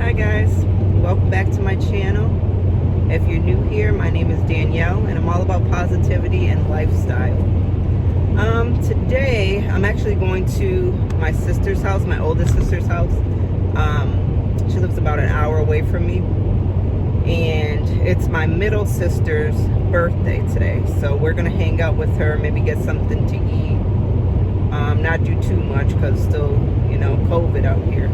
Hi guys, welcome back to my channel. If you're new here, my name is Danielle and I'm all about positivity and lifestyle. Today I'm actually going to my sister's house, my oldest sister's house. She lives about an hour away from me, and it's my middle sister's birthday today, so we're gonna hang out with her, maybe get something to eat, not do too much because still, COVID out here.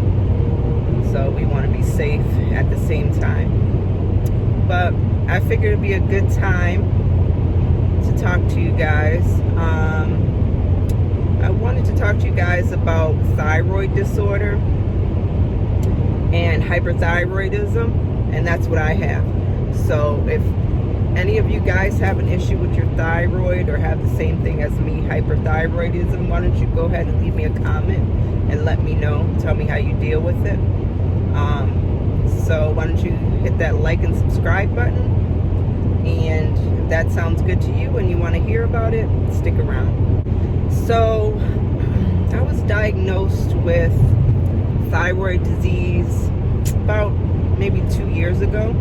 So we want to be safe at the same time. But I figured it'd be a good time to talk to you guys. I wanted to talk to you guys about thyroid disorder and hyperthyroidism, and that's what I have. So if any of you guys have an issue with your thyroid or have the same thing as me, hyperthyroidism, why don't you go ahead and leave me a comment and let me know. Tell me how you deal with it. So why don't you hit that like and subscribe button, and if that sounds good to you and you want to hear about it, stick around. So I was diagnosed with thyroid disease about maybe 2 years ago.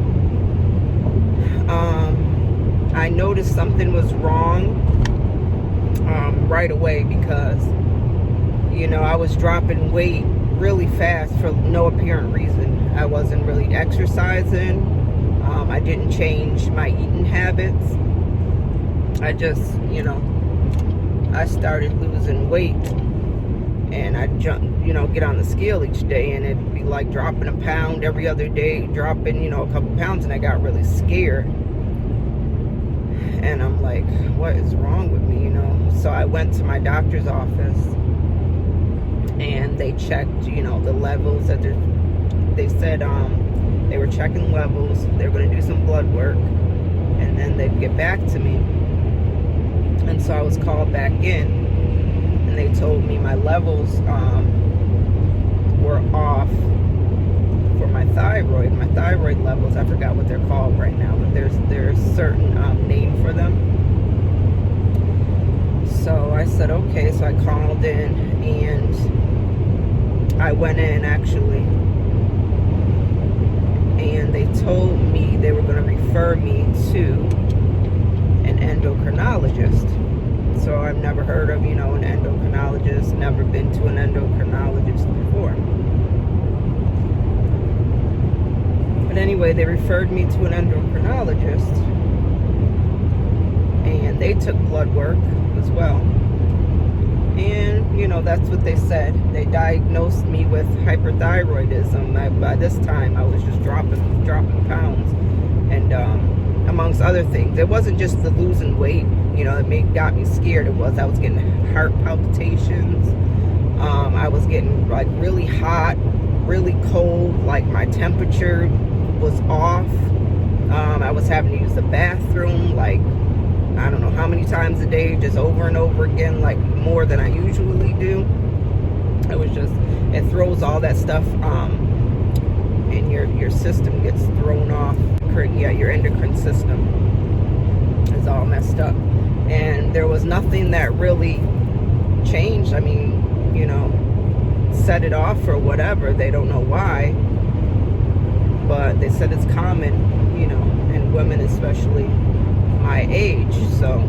I noticed something was wrong right away because I was dropping weight really fast for no apparent reason. I wasn't really exercising. I didn't change my eating habits. I just, I started losing weight, and I'd get on the scale each day, and it'd be like dropping a pound every other day, dropping, a couple pounds, and I got really scared. And I'm like, what is wrong with me, So I went to my doctor's office, and they checked, the levels that they said they were checking levels. They were going to do some blood work, and then they'd get back to me. And so I was called back in, and they told me my levels were off for my thyroid levels. I forgot what they're called right now, but there's a certain name for them. So I said okay. So I called in, and I went in actually, and they told me they were going to refer me to an endocrinologist. So I've never heard of, an endocrinologist, never been to an endocrinologist before. But anyway, they referred me to an endocrinologist, and they took blood work as well. And, that's what they said. They diagnosed me with hyperthyroidism. By this time, I was just dropping pounds, and amongst other things. It wasn't just the losing weight, that got me scared. I was getting heart palpitations. I was getting like really hot, really cold, like my temperature was off. I was having to use the bathroom like I don't know how many times a day, just over and over again, like more than I usually do. It throws all that stuff, and your system gets thrown off. Your endocrine system is all messed up. And there was nothing that really changed. I mean, set it off or whatever. They don't know why. But they said it's common, in women, especially my age. So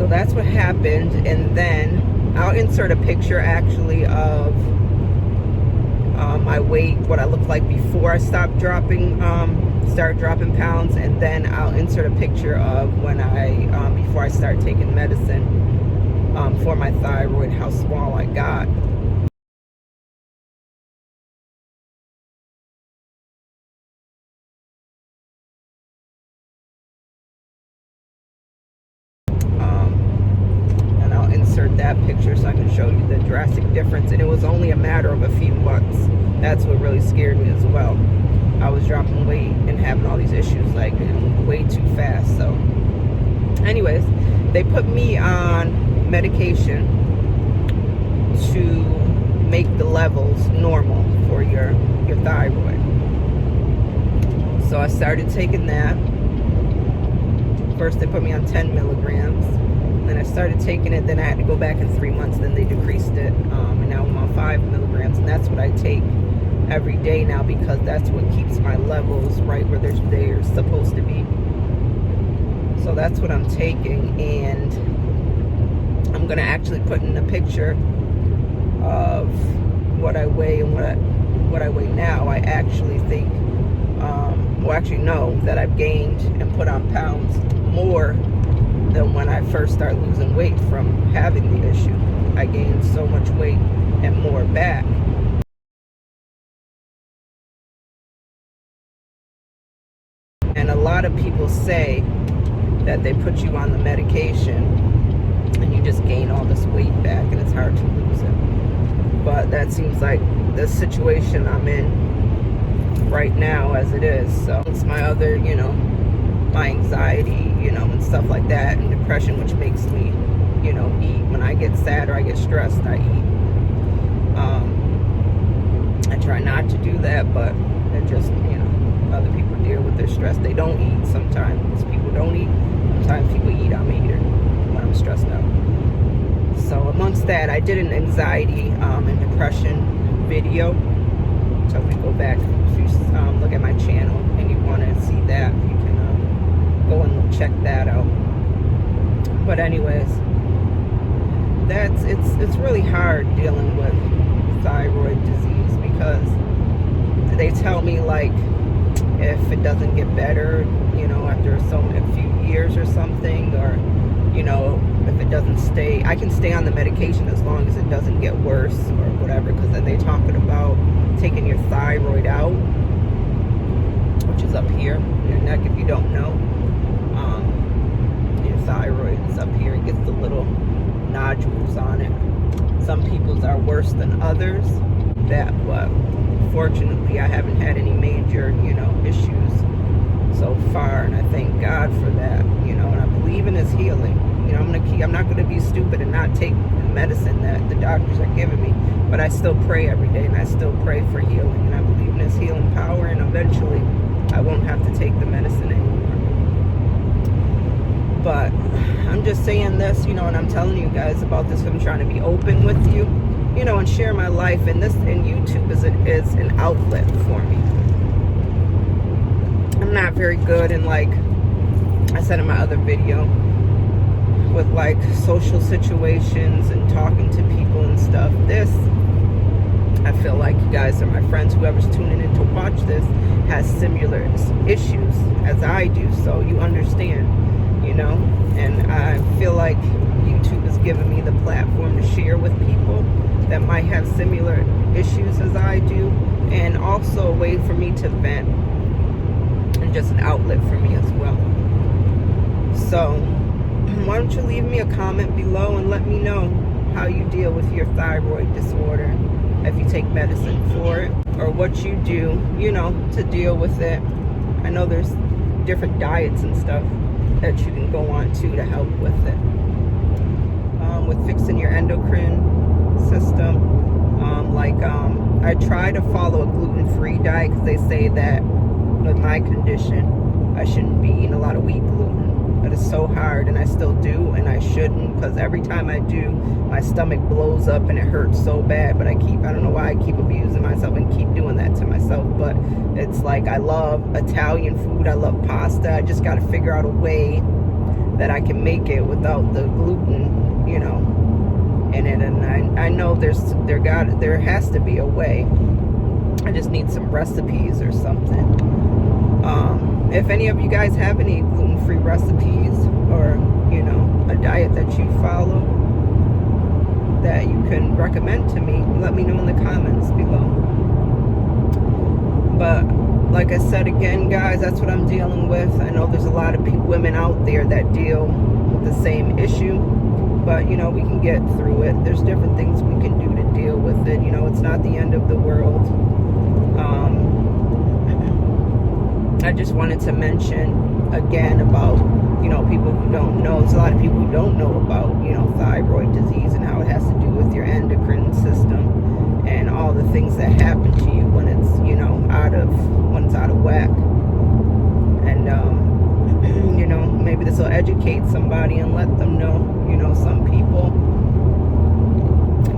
that's what happened. And then I'll insert a picture actually of my weight, what I looked like before I started dropping pounds, and then I'll insert a picture of when before I started taking medicine for my thyroid, how small I got. That picture so I can show you the drastic difference. And it was only a matter of a few months. That's what really scared me as well. I was dropping weight and having all these issues like way too fast. So anyways, they put me on medication to make the levels normal for your thyroid. So I started taking that. First they put me on 10 milligrams. Then I started taking it, then I had to go back in 3 months, then they decreased it, and now I'm on 5 milligrams, and that's what I take every day now, because that's what keeps my levels right where they're supposed to be. So that's what I'm taking, and I'm gonna actually put in a picture of what I weigh and what I weigh now. I actually think, well, actually know that I've gained and put on pounds more than when I first started losing weight from having the issue. I gained so much weight and more back. And a lot of people say that they put you on the medication and you just gain all this weight back and it's hard to lose it. But that seems like the situation I'm in right now as it is. So it's my other, my anxiety, and stuff like that, and depression, which makes me, eat. When I get sad or I get stressed, I eat. I try not to do that, but it just, other people deal with their stress. They don't eat sometimes. People don't eat. Sometimes people eat. I'm a eater when I'm stressed out. So amongst that, I did an anxiety and depression video. So if you go back, if you look at my channel and you want to see that, you can go and check that out. But anyways, it's really hard dealing with thyroid disease, because they tell me, like, if it doesn't get better, after a few years or something, or if it doesn't stay, I can stay on the medication as long as it doesn't get worse or whatever, because then they're talking about taking your thyroid out, which is up here in your neck. If you don't know, your thyroid is up here. It gets the little nodules on it. Some people's are worse than others. But fortunately, I haven't had any major, issues so far, and I thank God for that. And I believe in His healing. I'm not going to be stupid and not take the medicine that the doctors are giving me, but I still pray every day, and I still pray for healing, and I believe in His healing power, and eventually I won't have to take the medicine anymore. But I'm just saying this, and I'm telling you guys about this. I'm trying to be open with you, and share my life, and YouTube is an outlet for me. I'm not very good in, like I said in my other video, with like social situations and talking to people and stuff. This, I feel like you guys are my friends. Whoever's tuning in to watch this has similar issues as I do, so you understand, and I feel like YouTube has given me the platform to share with people that might have similar issues as I do, and also a way for me to vent, and just an outlet for me as well. So why don't you leave me a comment below and let me know how you deal with your thyroid disorder, if you take medicine for it, or what you do, to deal with it. I know there's different diets and stuff that you can go on to help with it, with fixing your endocrine system. I try to follow a gluten-free diet, because they say that with my condition I shouldn't be eating a lot of wheat gluten, but it's so hard, and I still do, and I shouldn't, because every time I do, my stomach blows up and it hurts so bad. But I don't know why I keep abusing myself and keep doing that to myself. But it's like, I love Italian food, I love pasta. I just got to figure out a way that I can make it without the gluten, in it. And I know there has to be a way. I just need some recipes or something. If any of you guys have any gluten-free recipes, or a diet that you follow that you can recommend to me, let me know in the comments below. But like I said again, guys, that's what I'm dealing with. I know there's a lot of women out there that deal with the same issue, but we can get through it. There's different things we can do to deal with it. It's not the end of the world. I just wanted to mention again about, people who don't know. There's a lot of people who don't know about, thyroid disease and how it has to do with your endocrine system and all the things that happen to you when it's, when it's out of whack. And, maybe this will educate somebody and let them know, some people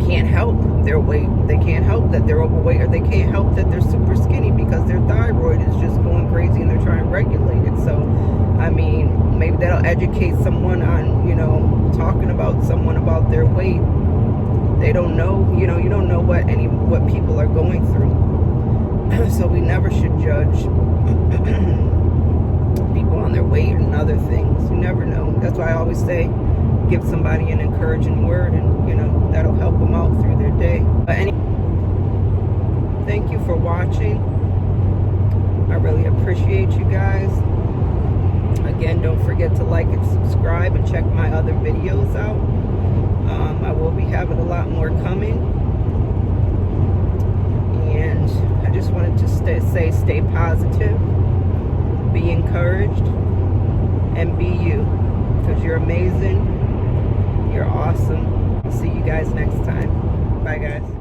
can't help their weight. They can't help that they're overweight, or they can't help that they're super skinny because their thyroid is just going crazy and they're trying to regulate it. So, I mean, maybe that'll educate someone on, you know, talking about someone about their weight. They don't know, you know, you don't know what people are going through. So we never should judge people on their weight and other things. You never know. That's why I always say, give somebody an encouraging word, and you know, that'll help them out through their day. But thank you for watching. I really appreciate you guys. Again, don't forget to like and subscribe and check my other videos out. I will be having a lot more coming, and I just wanted to stay positive, be encouraged, and be you, because you're amazing. You're awesome. I'll see you guys next time. Bye, guys.